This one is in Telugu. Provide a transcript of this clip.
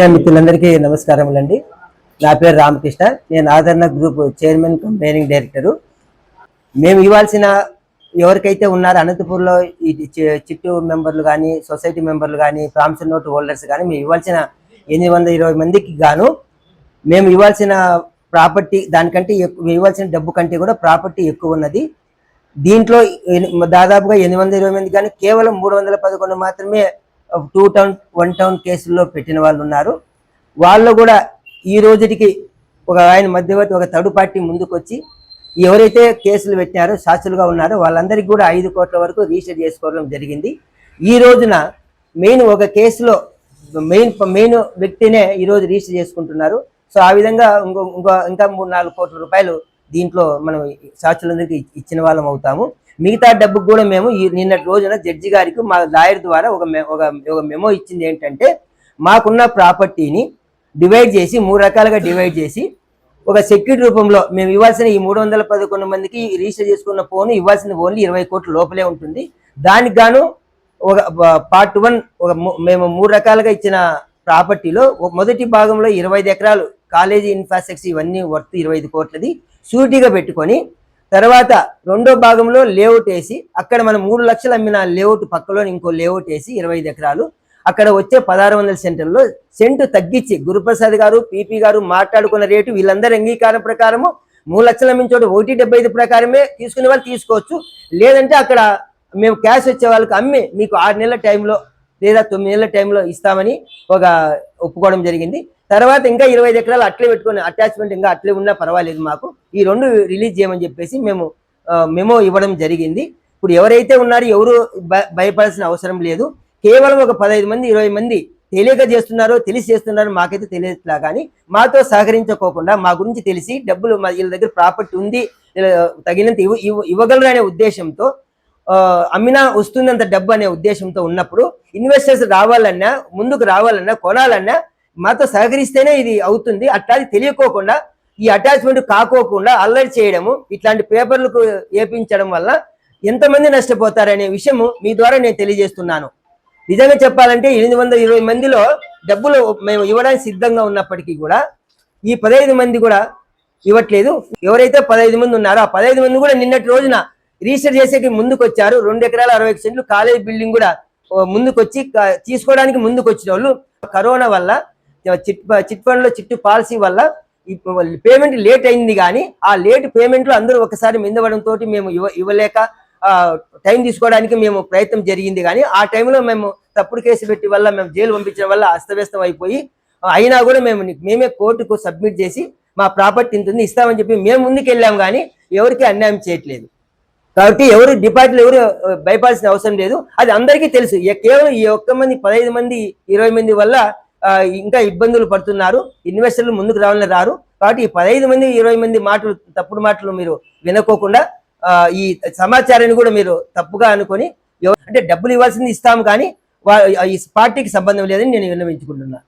మిత్రులందరికీ నమస్కారములండి. నా పేరు రామకృష్ణ. నేను ఆదరణ గ్రూప్ చైర్మన్ మేనేజింగ్ డైరెక్టరు. మేము ఇవ్వాల్సిన ఎవరికైతే ఉన్నారో అనంతపూర్లో ఈ చిట్టు మెంబర్లు కానీ, సొసైటీ మెంబర్లు కానీ, ప్రామిసరీ నోట్ హోల్డర్స్ కానీ మేము ఇవ్వాల్సిన 820 మందికి గాను మేము ఇవ్వాల్సిన ప్రాపర్టీ దానికంటే ఇవ్వాల్సిన డబ్బు కంటే కూడా ప్రాపర్టీ ఎక్కువ ఉన్నది. దీంట్లో దాదాపుగా 820 మంది కానీ కేవలం 311 మాత్రమే 2 టౌన్ 1 టౌన్ కేసుల్లో పెట్టిన వాళ్ళు ఉన్నారు. వాళ్ళు కూడా ఈ రోజుకి ఒక ఆయన మధ్యవర్తి ఒక థర్డ్ పార్టీ ముందుకు వచ్చి ఎవరైతే కేసులు పెట్టారో సాక్షులుగా ఉన్నారో వాళ్ళందరికీ కూడా 5 కోట్ల వరకు రిజిస్టర్ చేసుకోవడం జరిగింది. ఈ రోజున మెయిన్ ఒక కేసులో మెయిన్ వ్యక్తినే ఈరోజు రిజిస్టర్ చేసుకుంటున్నారు. సో ఆ విధంగా ఇంకా 3-4 కోట్ల రూపాయలు దీంట్లో మనం సాక్షులందరికీ ఇచ్చిన వాళ్ళం అవుతాము. మిగతా డబ్బుకు కూడా మేము నిన్నటి రోజున జడ్జి గారికి మా లాయర్ ద్వారా ఒక మెమో ఇచ్చింది. ఏంటంటే మాకున్న ప్రాపర్టీని డివైడ్ చేసి 3 రకాలుగా డివైడ్ చేసి ఒక సెక్యూరిటీ రూపంలో మేము ఇవ్వాల్సిన ఈ 311 మందికి రిజిస్టర్ చేసుకున్న ఫోన్ ఇవ్వాల్సిన ఓన్లీ 20 కోట్ల లోపలే ఉంటుంది. దానికి గాను ఒక పార్ట్ 1 మేము 3 రకాలుగా ఇచ్చిన ప్రాపర్టీలో మొదటి భాగంలో 25 ఎకరాలు కాలేజీ ఇన్ఫ్రాస్ట్రక్చర్ ఇవన్నీ వర్త్ 25 కోట్లది షూరిటీగా పెట్టుకొని, తర్వాత రెండో భాగంలో లేఅవుట్ వేసి అక్కడ మనం 3 లక్షలు అమ్మిన లేఅవుట్ పక్కలో ఇంకో లేఅవుట్ వేసి 25 ఎకరాలు అక్కడ వచ్చే 1600 సెంటర్లో సెంటు తగ్గించి గురుప్రసాద్ గారు పీపీ గారు మాట్లాడుకున్న రేటు వీళ్ళందరూ అంగీకారం ప్రకారము 3 లక్షలు అమ్మిన చోట 1.75 ప్రకారమే తీసుకునే వాళ్ళు తీసుకోవచ్చు. లేదంటే అక్కడ మేము క్యాష్ వచ్చే వాళ్ళకి అమ్మి మీకు 6 నెలల టైంలో లేదా 9 నెలల టైంలో ఇస్తామని ఒప్పుకోవడం జరిగింది. తర్వాత ఇంకా 25 ఎకరాలు అట్లే పెట్టుకుని అటాచ్మెంట్ ఇంకా అట్లే ఉన్నా పర్వాలేదు, మాకు ఈ 2 రిలీజ్ చేయమని చెప్పేసి మేము మెమో ఇవ్వడం జరిగింది. ఇప్పుడు ఎవరైతే ఉన్నారో ఎవరు భయపడాల్సిన అవసరం లేదు. కేవలం ఒక 15 మంది 20 మంది తెలియక చేస్తున్నారో తెలిసి చేస్తున్నారో మాకైతే తెలియట్లా, కానీ మాతో సహకరించుకోకుండా మా గురించి తెలిసి డబ్బులు వీళ్ళ దగ్గర ప్రాపర్టీ ఉంది తగినంత ఇవ్వగలరు అనే ఉద్దేశంతో అమ్మినా వస్తుందంత డబ్బు అనే ఉద్దేశంతో ఉన్నప్పుడు ఇన్వెస్టర్స్ రావాలన్నా ముందుకు రావాలన్నా కొనాలన్నా మాతో సహకరిస్తేనే ఇది అవుతుంది. అట్లా తెలియకోకుండా ఈ అటాచ్మెంట్ కాకోకుండా అల్లరి చేయడము ఇట్లాంటి పేపర్లకు ఏపించడం వల్ల ఎంతమంది నష్టపోతారనే విషయము మీ ద్వారా నేను తెలియజేస్తున్నాను. నిజంగా చెప్పాలంటే 820 మందిలో డబ్బులు మేము ఇవ్వడానికి సిద్ధంగా ఉన్నప్పటికీ కూడా ఈ 15 మంది కూడా ఇవ్వట్లేదు. ఎవరైతే 15 మంది ఉన్నారో ఆ 15 మంది కూడా నిన్నటి రోజున రిజిస్టర్ చేసేకి ముందుకు వచ్చారు. 2 ఎకరాల 60 సెంట్లు కాలేజ్ బిల్డింగ్ కూడా ముందుకు వచ్చి తీసుకోవడానికి ముందుకు వచ్చిన వాళ్ళు కరోనా వల్ల చిట్ ఫండ్ లో చిట్టు పాలసీ వల్ల పేమెంట్ లేట్ అయింది. కానీ ఆ లేట్ పేమెంట్ లో అందరూ ఒకసారి మిందవడంతో మేము ఇవ్వలేక టైం తీసుకోవడానికి మేము ప్రయత్నం జరిగింది. కానీ ఆ టైంలో మేము తప్పుడు కేసు పెట్టి వల్ల మేము జైలు పంపించడం వల్ల అస్తవ్యస్తం అయిపోయి అయినా కూడా మేమే కోర్టుకు సబ్మిట్ చేసి మా ప్రాపర్టీ ఇంత ఇస్తామని చెప్పి మేము ముందుకు వెళ్ళాం. కానీ ఎవరికి అన్యాయం చేయట్లేదు. కాబట్టి ఎవరు డిపాజిట్లు ఎవరు భయపడాల్సిన అవసరం లేదు. అది అందరికీ తెలుసు. కేవలం ఈ 15 మంది 20 మంది వల్ల ఇంకా ఇబ్బందులు పడుతున్నారు. ఇన్వెస్టర్లు ముందుకు రావాలని రారు. కాబట్టి ఈ 15 మంది 20 మంది మాటలు తప్పుడు మాటలు మీరు వినుకోకుండా ఈ సమాచారాన్ని కూడా మీరు తప్పుగా అనుకొని అంటే డబ్బులు ఇవ్వాల్సింది ఇస్తాము కానీ ఈ పార్టీకి సంబంధం లేదని నేను విన్నవించుకుంటున్నాను.